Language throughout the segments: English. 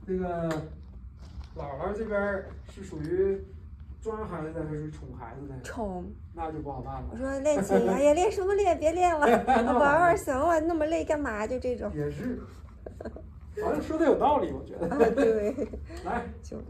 这个姥姥这边是属于专孩子的还是宠孩子的？宠。那就不好办了。我说练琴，哎呀，练什么练？别练了，玩玩行了，那么累干嘛？就这种。也是，好像说的有道理，我觉得。啊，对。来，就。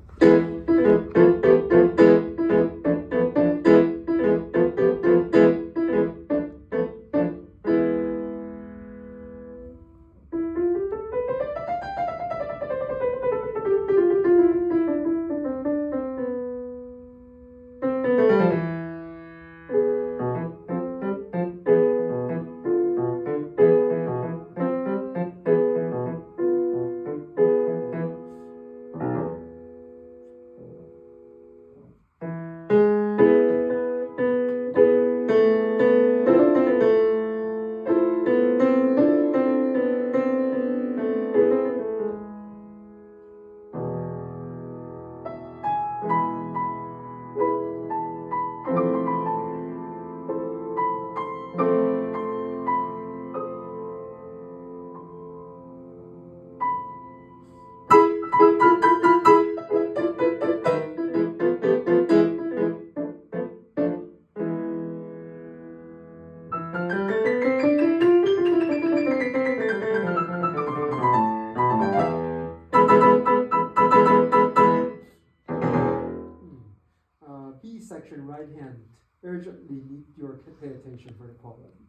B section right hand urgently need your pay attention for the quality.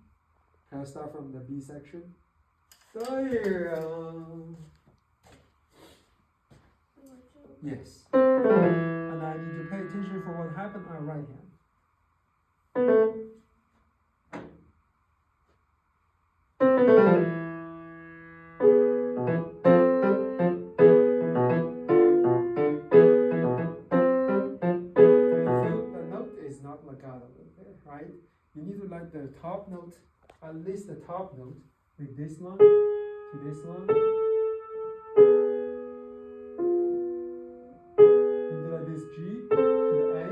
Can I start from the B section? Yes. And I need to pay attention for what happened on right hand. Legato there, right? You need to like the top note, at least the top note, with this line to this line. You do like this G to the A,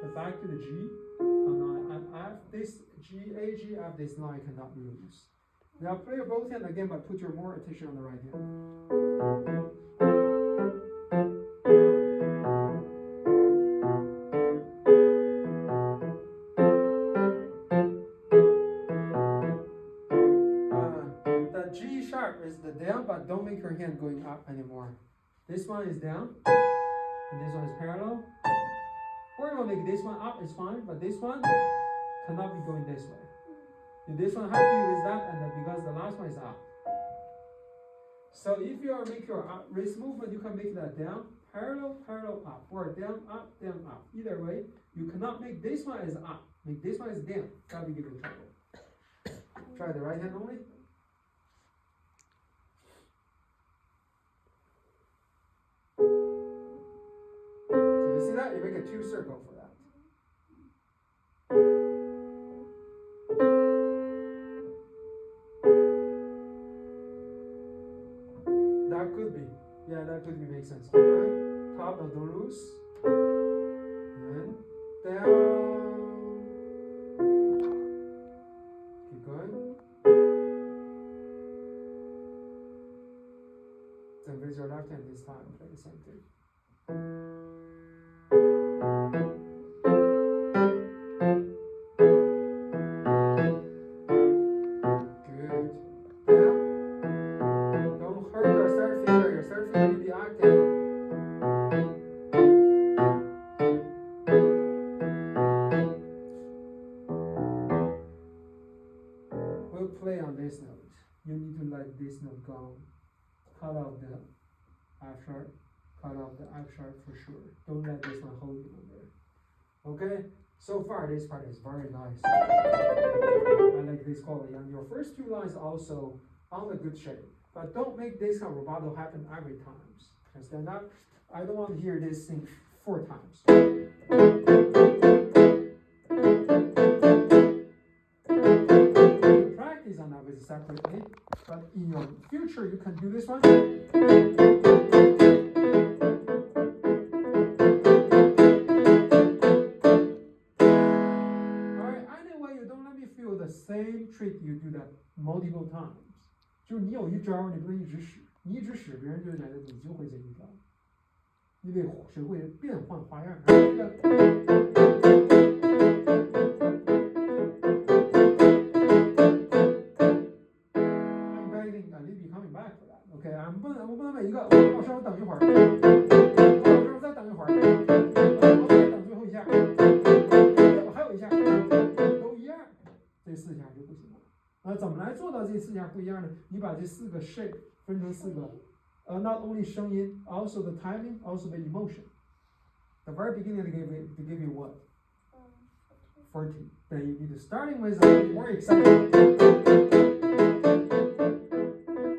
and back to the G, and F, this G, A, G, F, this line cannot lose. Now play your both hand again, but put your more attention on the right hand. Is the down, but don't make your hand going up anymore. This one is down, and this one is parallel. Or you want to make this one up, it's fine, but this one cannot be going this way. This one has to be with that, and then because the last one is up. So if you are making your wrist movement, you can make that down, parallel, parallel, up, or down, up, down, up. Either way, you cannot make this one as up. Make this one as down. That will give you trouble. Try the right hand only. See that? You make a 2 circle for that. That could be. Yeah, that could be make sense. Okay. Top note, don't lose. And down. Keep going. Then raise your left hand this time. Play the same thing. Play on this note. You need to let this note go. Cut off the F sharp. Cut off the F sharp for sure. Don't let this one hold you on there. Okay? So far, this part is very nice. I like this quality. And your first 2 lines also on the good shape. But don't make this kind of rubato happen every time. Because then I don't want to hear this thing 4 times. On that with separately, but in your future you can do this one. Alright, anyway, you don't let me feel the same trick you do that multiple times. 就是你有一招，你不能一直使。你一直使，别人就觉得你就会这一条，你得学会变换花样。这个。I'm waiting a little coming back for that. OK， 我不能每一个，老师我等一会儿，老师我再等一会儿，我再等最后一下，我还有一下，都一样，这4下就不行了。怎么来做到这4下不一样呢？你把这4个 shape 分成4个，not only 声音 ，also the timing, also the emotion. The very beginning to give you what? 40. Then you need to starting with more excitement.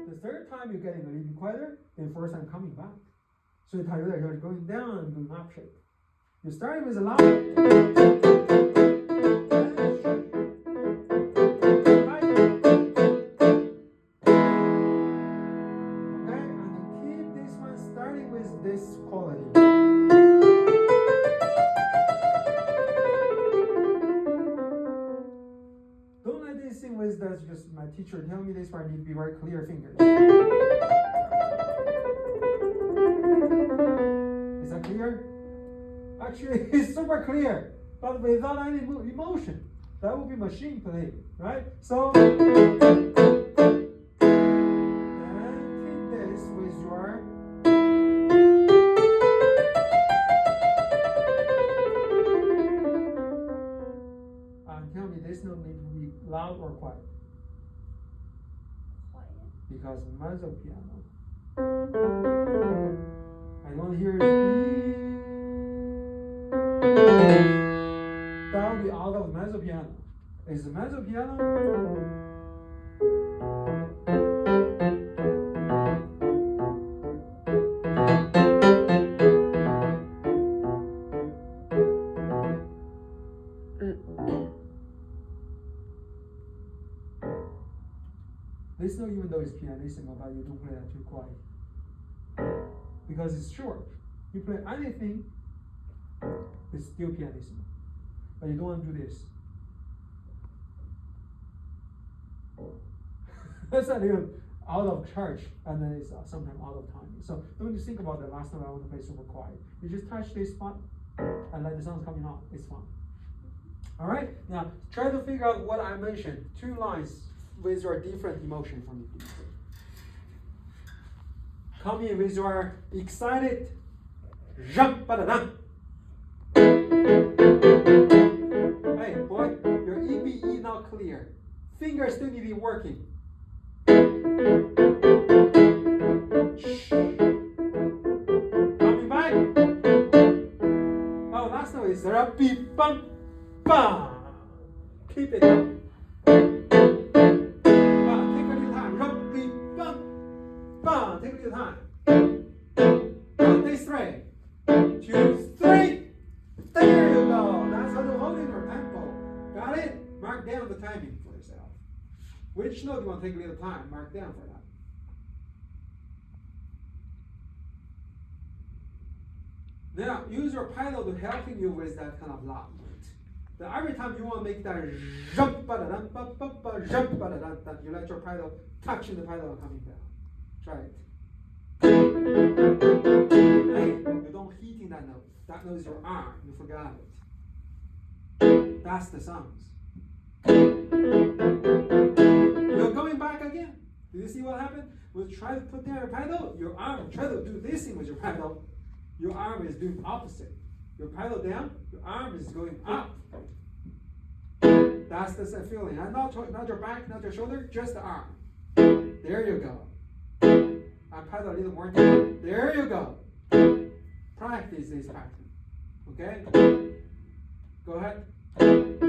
The third time you're getting a little bit quieter, then first time coming back. 所以它有点像 going down and going up shape. You're starting with a loud. Okay, and keep this one starting with this quality. Don't let this thing with that's just my teacher tell me this part, I need to be very clear fingers. Is that clear? Actually, it's super clear, but without any emotion. That would be machine play, right? So, and keep this with your tell me this note need to be loud or quiet? Quiet. Because mezzo piano. I want to hear it. That will be out of mezzo piano. Is the mezzo piano? This note, even though it's pianissimo, but you don't play that too quiet. Because it's short. You play anything, it's still pianissimo. But you don't want to do this. That's a little out of charge, and then it's sometimes out of time. So don't just think about the last note I want to play super quiet. You just touch this spot and let the sounds coming out. It's fine. Alright? Now try to figure out what I mentioned. 2 lines with your different emotion for me. Come in with your excited jump, ba-da-da. Hey boy, your EBE not clear. Fingers still need to be working. Coming back. Oh, last note is beep bum bum. Keep it up. Take a little time. This 3, 2, 3. There you go. That's how to hold in your tempo. Got it? Mark down the timing for yourself. Which note do you want to take a little time? Mark down for that. Now, use your pedal to helping you with that kind of loud. Then every time you want to make that jump, jump, you let your pedal touching the pedal and coming down. Try it. Hey, you don't hitting that note. That note is your arm. You forgot it. That's the sounds. You're going back again. Do you see what happened? When you try to put down your pedal, your arm, try to do this thing with your pedal. Your arm is doing opposite. Your pedal down, your arm is going up. That's the same feeling. And not your back, not your shoulder, just the arm. There you go. I pedal a little more down. There you go. Practice this pattern. Okay? Go ahead. Then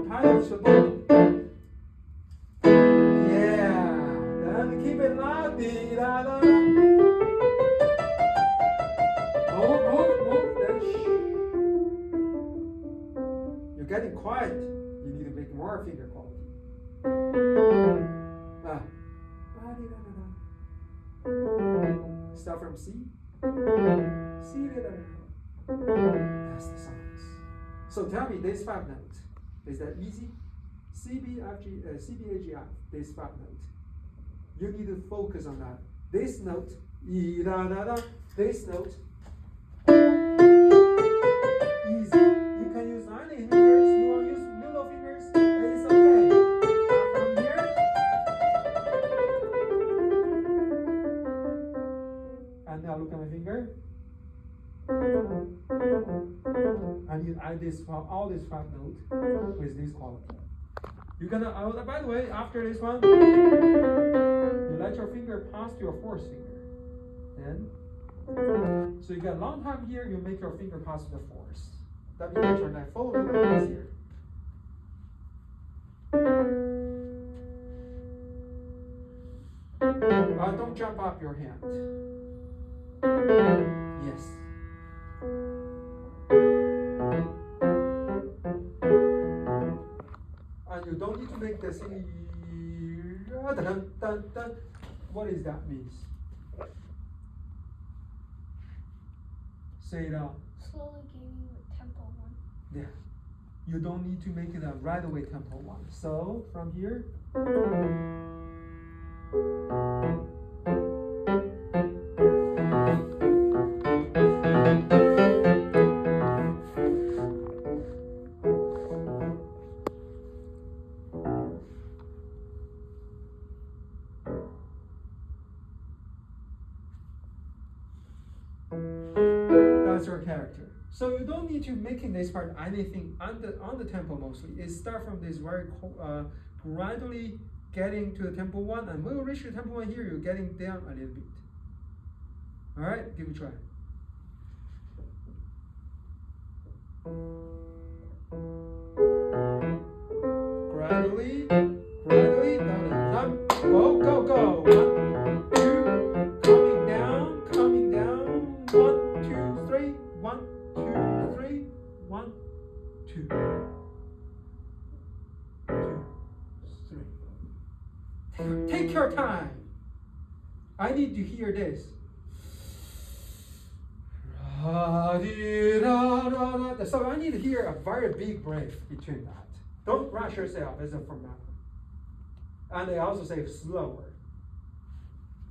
pedal to the bottom. Yeah. Then keep it loud. Dee-da-da. Move. Then you're getting quiet. You need to make more finger quality. Start from C. C. That's the songs. So tell me, these 5 notes. Is that easy? C, B, F, G, C, B, A, G, F, this 5 note. You need to focus on that. This note, E, da, da, da, this note, easy. You can use 9 fingers, you want to use middle fingers, it's okay. From here, and now look at my finger. And you add this all this 5 note with this quality. You're gonna, by the way, after this one, you let your finger pass to your 4th finger. Then, so you got a long time here, you make your finger pass to the 4th. That means your neck forward like this here. Don't jump up your hand. Yes. And you don't need to make the sing. What does that mean? Say it out. Slowly gaining with tempo 1. Yeah. You don't need to make it a right away tempo 1. So from here. That's your character. So you don't need to making this part anything on the tempo mostly. It start from this very gradually getting to the tempo 1, and when you reach the tempo 1 here, you're getting down a little bit. All right, give it a try. Gradually, down and up. Go, go, go. 1, 2, coming down. 1, 2, 3. 1, 2, 3. 1, 2, 3. Take your time. I need to hear this. So I need to hear a very big breath between that. Don't rush yourself as a format. And they also say slower.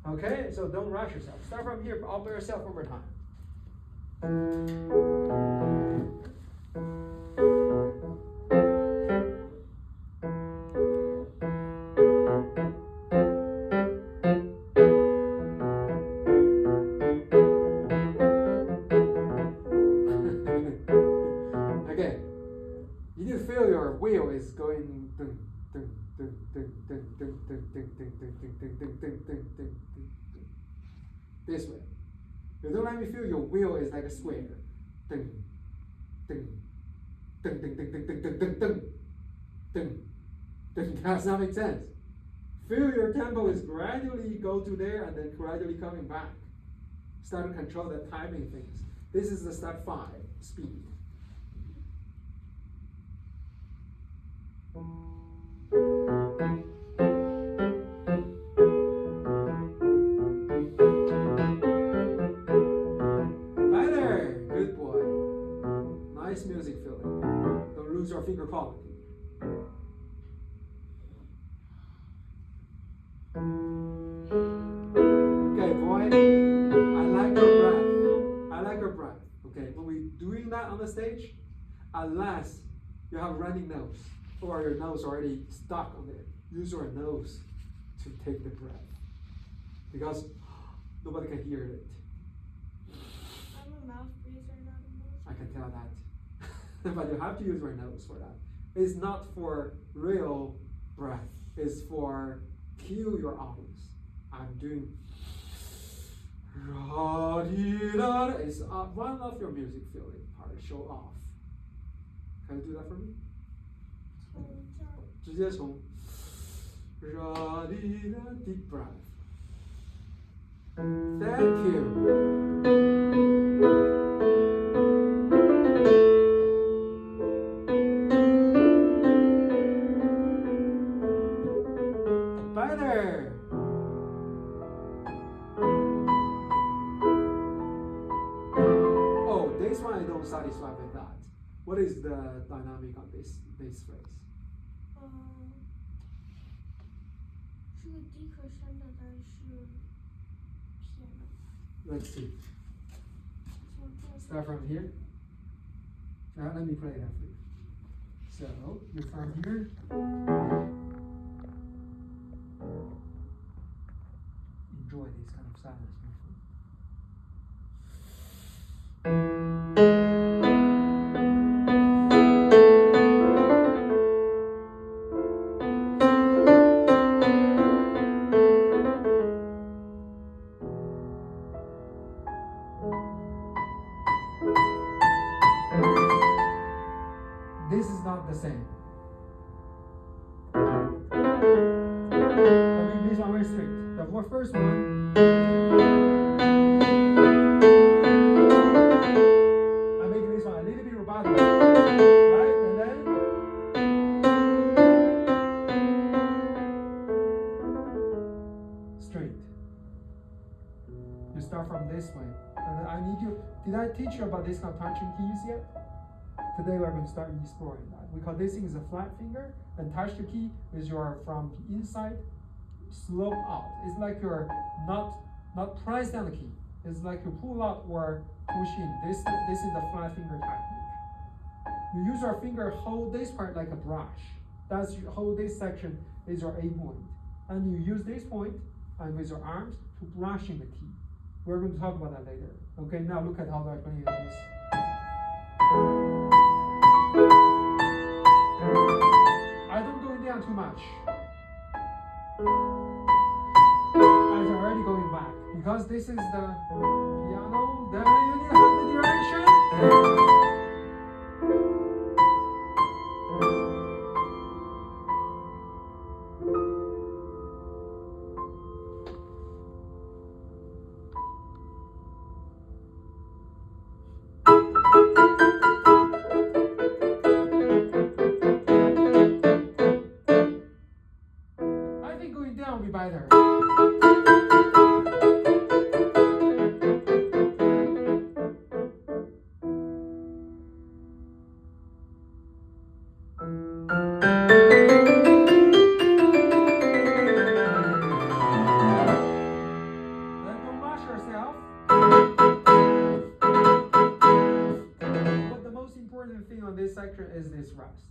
Okay, so don't rush yourself. Start from here, all by yourself one more time. Okay, you need to feel your wheel is going this way. You don't let me feel your wheel is like a square. Does that make sense? Feel your tempo is gradually go to there and then gradually coming back. Start to control the timing things. This is the step 5, speed. Better, good boy. Nice music feeling. Don't lose your finger quality. Okay, boy. I like your breath. Okay, when we're doing that on the stage, unless you have running nose or your nose already stuck on it, use your nose to take the breath because nobody can hear it. I'm a mouth breather, not a nose. I can tell that. But you have to use your nose for that. It's not for real breath. It's for cue your audience. I'm doing. It's one of your music feeling part. Show off. Can you do that for me? 直接从 deep breath. Thank you. Better. Oh, this one I don't satisfy with that. What is the dynamic on this phrase? 是个低可声的，但是偏的。 Let's see. 从这 Start from here. Now let me play that for you. So you from here. Enjoy this kind of silence, my friend. This is not the same. I mean, this one very straight. The first one, I make this one a little bit rubato, right? And then straight. You start from this way, and then I need you. Did I teach you about this kind of touching keys yet? Today we're going to start exploring that. We call this thing is a flat finger, and touch the key is your from inside slope out. It's like you're not press down the key. It's like you pull out or push in. This is the flat finger technique. You use your finger, hold this part like a brush. That's you hold this section is your A point, and you use this point and with your arms to brushing the key. We're going to talk about that later. Okay, now look at how they're playing this. I don't go down too much. I'm already going back because this is the piano. Then you need to have the direction. I think going down will be better. Then don't rush yourself. But the most important thing on this section is this rest.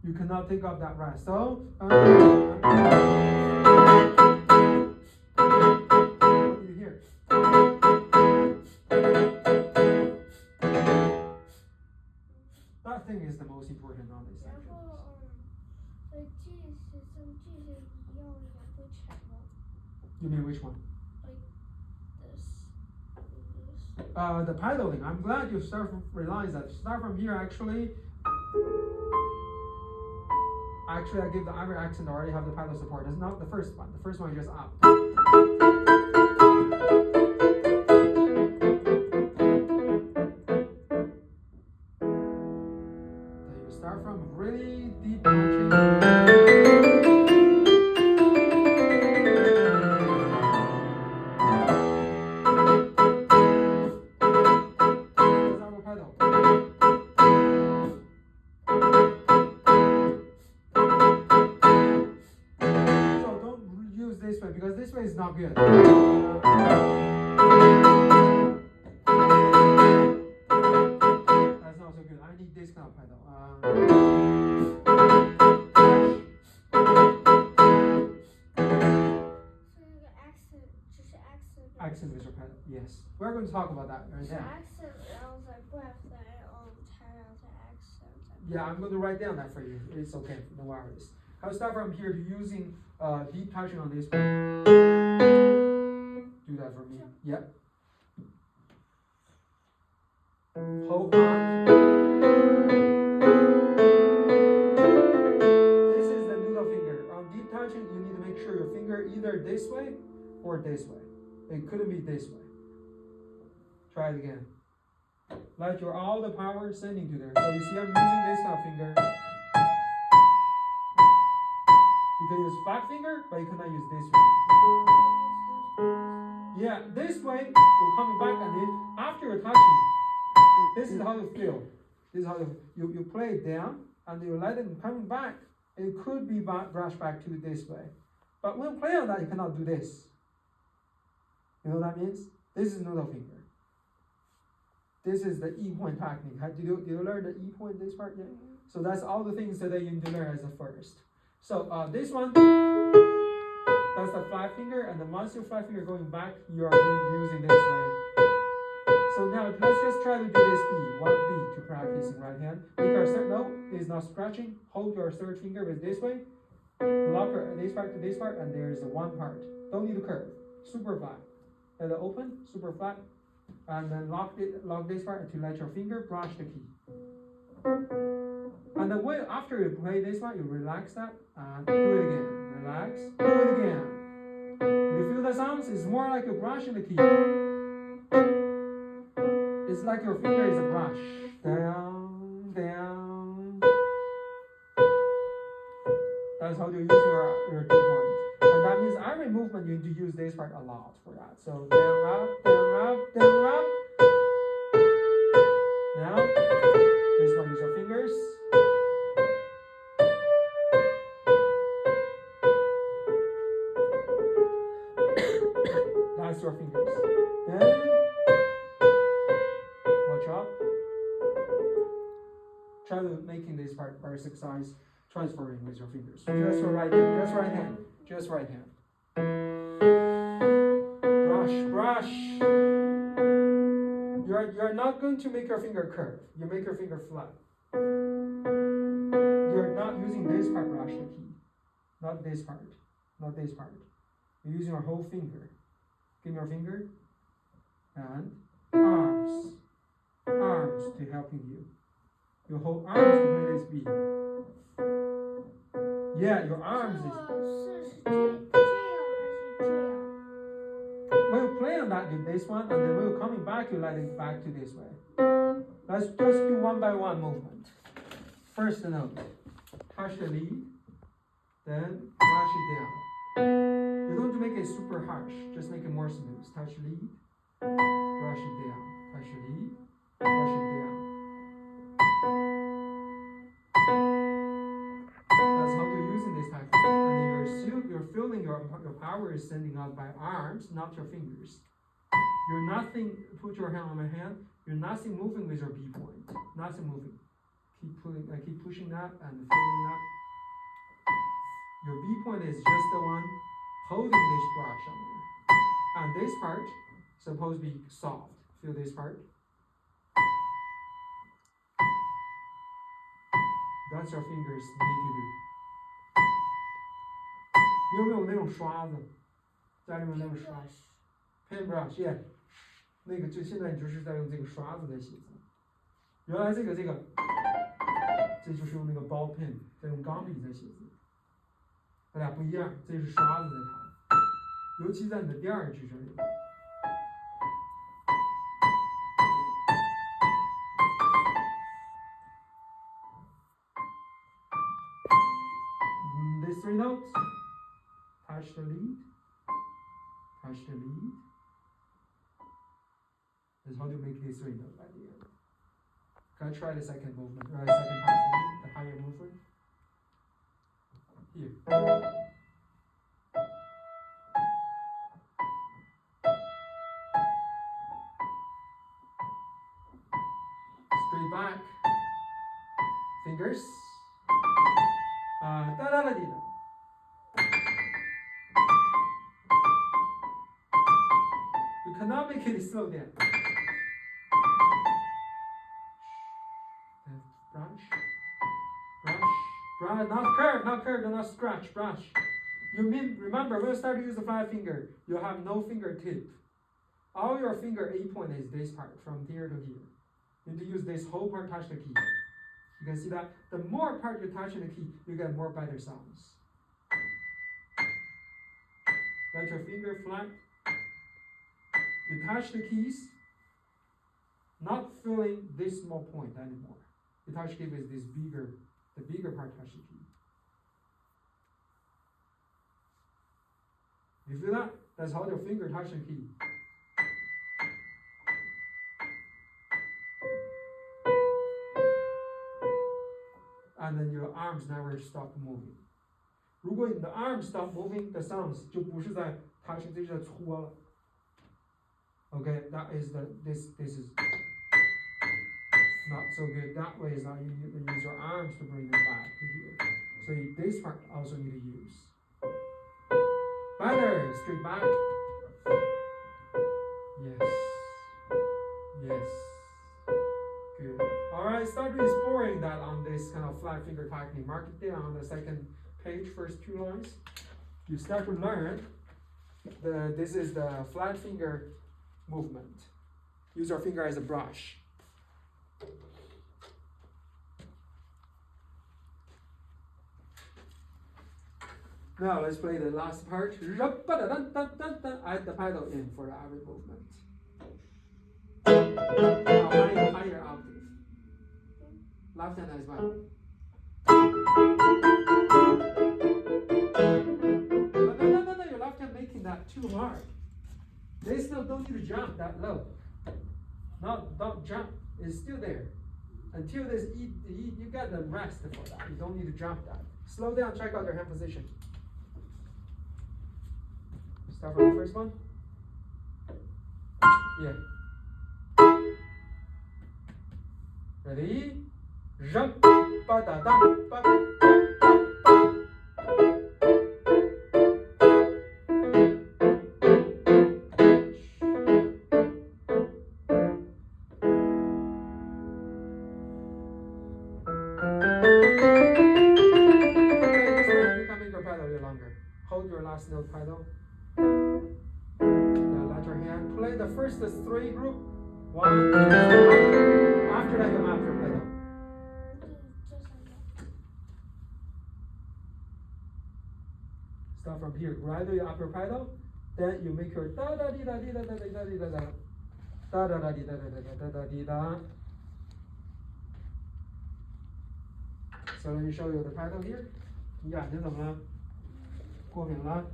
You cannot take off that rest. So, what do you hear? That thing is the most important on this 然 section. 后这是一样两个 channel You mean which one? like this. The piloting. I'm glad you realize that. Start from here actually. Actually, I give the Irish accent already have the pilot support. It's not the first one. The first one is just up. Then you start from really deep punching. That's our pedal. So don't use this way because this way is not good. That's not so good. I need this kind of pedal.是一个 accent，只是 accent。 Accent with your pedal. Yes. We're going to talk about that right 是 now. accent，然后再 breath，再才然后再 accent。 Yeah, I'm going to write down that for you. It's okay. No worries. I'll start from here using deep touching on this one. Do that for me. Yep. Hold on. This is the middle finger. On deep touching, you need to make sure your finger either this way or this way. It couldn't be this way. Try it again. Let your all the power sending to there. So you see I'm using this kind of finger. You can use flat finger, but you cannot use this one. Yeah, this way will coming back and then after you're touching, this is how you feel. This is how you play it down and you let it coming back. It could be brushed back to this way. But when you play on that, you cannot do this. You know what that means? This is noodle finger. This is the E point technique. Did you learn the E point this part yet? So that's all the things that you need to learn as the first. So this one, that's the flat finger, and then once your flat finger going back, you are using this way. So now let's just try to do this B, 1B to practice in right hand. Make our third note is not scratching. Hold your third finger with this way. Lock this part to this part, and there's the one part. Don't need to curve. Super flat. Let it open, super flat. And then lock this part to let your finger brush the key. And then after you play this one, you relax that and do it again. Relax, do it again. You feel the sounds? It's more like you're brushing the key. It's like your finger is a brush. Down, down. That's how you use your 2 point. And that means every movement you need to use this part a lot for that. So down, up, down, up, down, up. Now, this one use your fingers. That's your fingers. Then, watch out. Try to making this part very exercise, transferring with your fingers. Just for right hand, just right hand, just right hand. Brush, brush. You're not going to make your finger curve. You make your finger flat. You're not using this part brush the key. Not this part. Not this part. You're using your whole finger. Give me your finger. And arms. Arms to helping you. Your whole arms to play this beat. Yeah, your arms is. When you play on that, do this one, and then when you're coming back, you let it back to this way. Let's just do one by one movement. First note, touch the lead, then brush it down. You don't make it super harsh, just make it more smooth. Touch lead, brush it down. Touch lead, brush it down. That's how you're using this technique. And then you're feeling your power is sending out by arms, not your fingers. You're nothing, put your hand on my hand, you're nothing moving with your B point. Nothing moving. Keep pushing that and feeling that. Your B point is just the one holding this brush on there. And this part supposed to be soft. Feel this part. That's your fingers need to do. 你有没有那种刷子？家里面那种刷 ，paintbrush， yeah， 那个就现在你就是在用这个刷子在写字。原来这个，这就是用那个 ball pen， 在用钢笔在写字。它俩不一样，这是刷子在弹，尤其在你的第二句这里。These 3 notes. Touch the lead, touch the lead. That's how to make this 3 notes at the end. Can I try the second movement, second part for me, the higher movement? Here. Straight back. Fingers. Da-da-da-dee-da. You cannot make it slow down. Brush, not curve, do not scratch, brush. Remember, when you start to use the flat finger, you have no fingertip. All your finger A point is this part, from here to here. You need to use this whole part, touch the key. You can see that the more part you touch the key, you get more better sounds. Let your finger flat. You touch the keys, not feeling this small point anymore. The touch key is this bigger, the bigger part touch the key. You feel that? That's how your finger touch the key. and then your arms never stop moving. 如果你的 arms stop moving, the sounds 就不是在 touching， 这就在搓了。Okay, that is this is not so good. That way is not you need to use your arms to bring them back to here. So this part also need to use. Better, straight back. Yes. Yes. Good. Alright, start exploring that on this kind of flat finger technique. Mark it down on the second page, first 2 lines. You start to learn this is the flat finger movement. Use your finger as a brush. Now let's play the last part. Add the pedal in for every movement. Now higher octave. Left hand as well. No, your left hand making that too hard. This note don't need to jump that low. Don't jump. It's still there. Until this E, you got the rest for that. You don't need to jump that. Slow down, check out your hand position. Start from the first one. Yeah. Ready? Jump. Ba da da ba ba ba. Hold your last note pedal. Now let your hand play the first 3 group. 1, 2, 3. After that, you up your pedal. Start from here. Gradually up your pedal. Then you make your da da di da di da da di da di da da da da da di da da da da da di da. So let me show you the pedal here. 你眼睛怎么了？过敏了。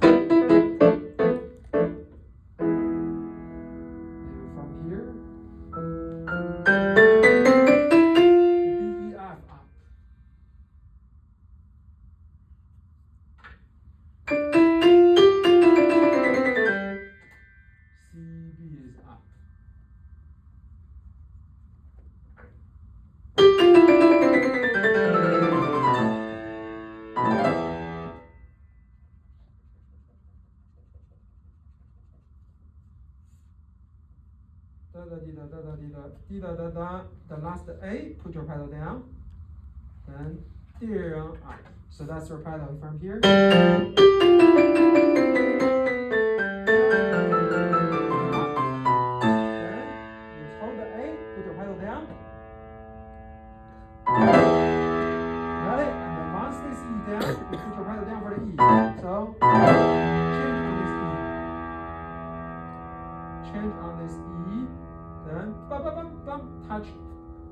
And from here, the D, E, F up. C, B is up. Da da di da da da di da di da da da. The last A, put your pedal down. Then here up. So that's your pedal from here. Then you hold the A, put your pedal down. Got it? And then once this E down, you put your pedal down for the E. So change on this E. Then bum bum bum bum touch,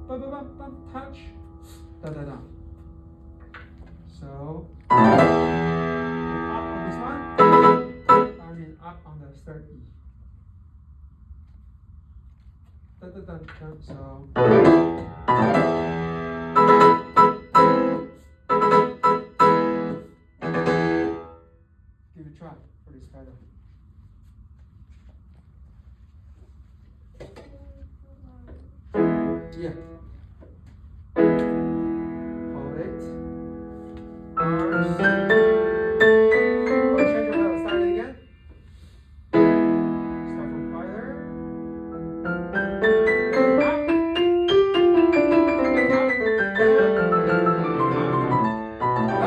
bum bum bum bum touch, da da da. So up on this one, I mean up on the third E. Da da da da. So give it a try for this pedal. Yeah. Hold it. Arms. Oh, change your pedal. Start it again. Start from quieter. No.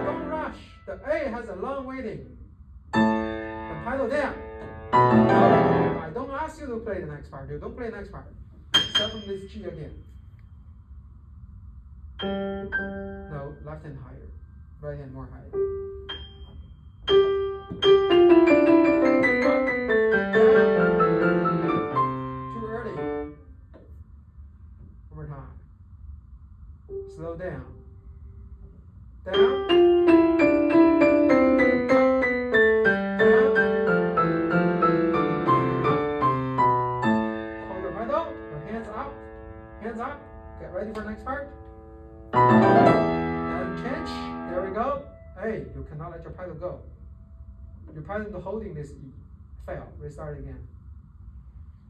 Don't rush. The A has a long waiting. The pedal down. No, I don't ask you to play the next part. Don't play the next part. Start from this G again. No, left hand higher. Right hand more higher. Too early. One more time. Slow down. Down. Hands up, A, you cannot let your pedal go. Your pedal holding this E. Fail. Restart again.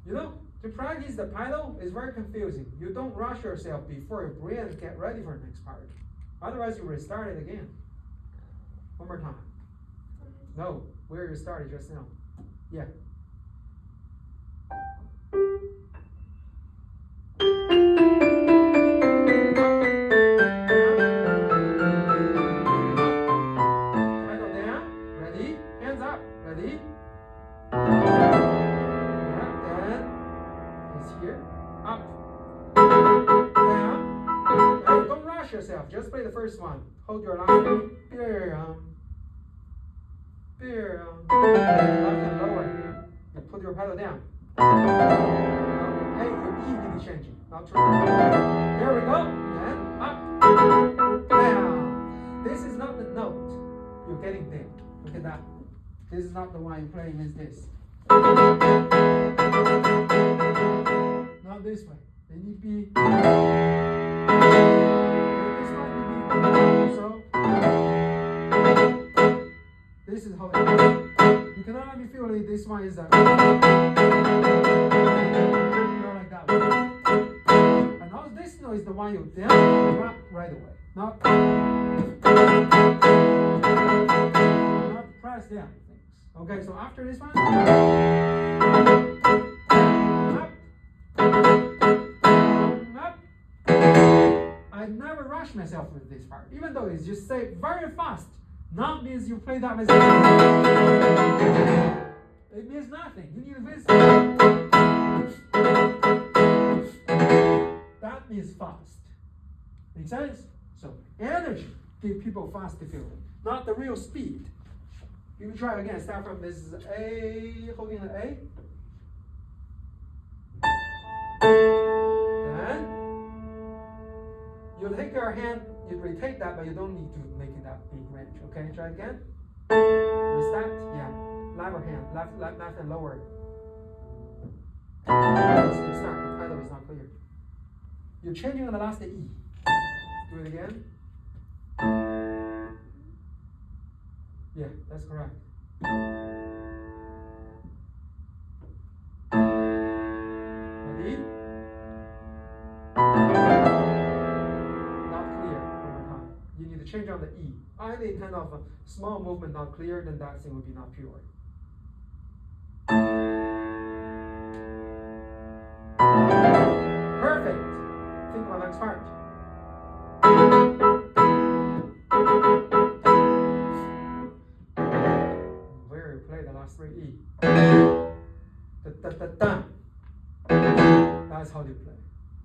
You know, to practice the pedal is very confusing. You don't rush yourself before your brain get ready for the next part. Otherwise, you restart it again. One more time. No, where you started just now. Yeah. Pedal down. Ready? Hands up. Ready? Here, up, down. Hey, don't rush yourself. Just play the first one. Hold your last beat. Left and lower. You put your pedal down. Hey, your E need to change it. Now turn. Here we go. Then up, down. This is not the note you're getting there. Look at that. This is not the one you're playing. Is this? Not this way. They need to be. This one need to be. So this is how it is. You cannot let me feel like this one is that. Not like that one. And now this note is the one you down, up right away. Not press down things. Okay, so after this one. I never rush myself with this part, even though it's just say very fast. Not means you play that mistake. It means nothing. You need to visit. That means fast. Make sense? So energy give people fast feeling, not the real speed. You try again. Start from this is A, holding the A. Then you take your hand, you retake that, but you don't need to make it that big range. Okay, try it again. Restart, yeah. Lower hand, left and lower. Restart, the pedal is not clear. You're changing on the last E. Do it again. Yeah, that's correct. Ready? You need to change on the E. Any kind of a small movement not clear, then that thing will be not pure. Perfect. Think about next part. Where you play the last three E. Da. That's how you play.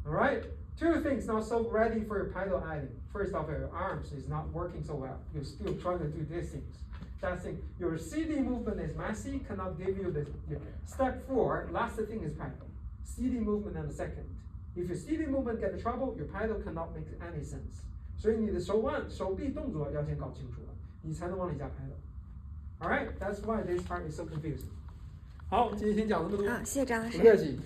All right. Two things not so ready for your pedal adding. First off, your arms is not working so well. You're still trying to do these things. That thing, your CD movement is messy, cannot give you the step 4. Last thing is pedal. CD movement and the second. If your CD movement get in trouble, your pedal cannot make any sense. 所以你的手臂动作要先搞清楚了，你才能往里加 pedal. All right, that's why this part is so confusing. 好，今天先讲这么多。谢谢张老师。不客气。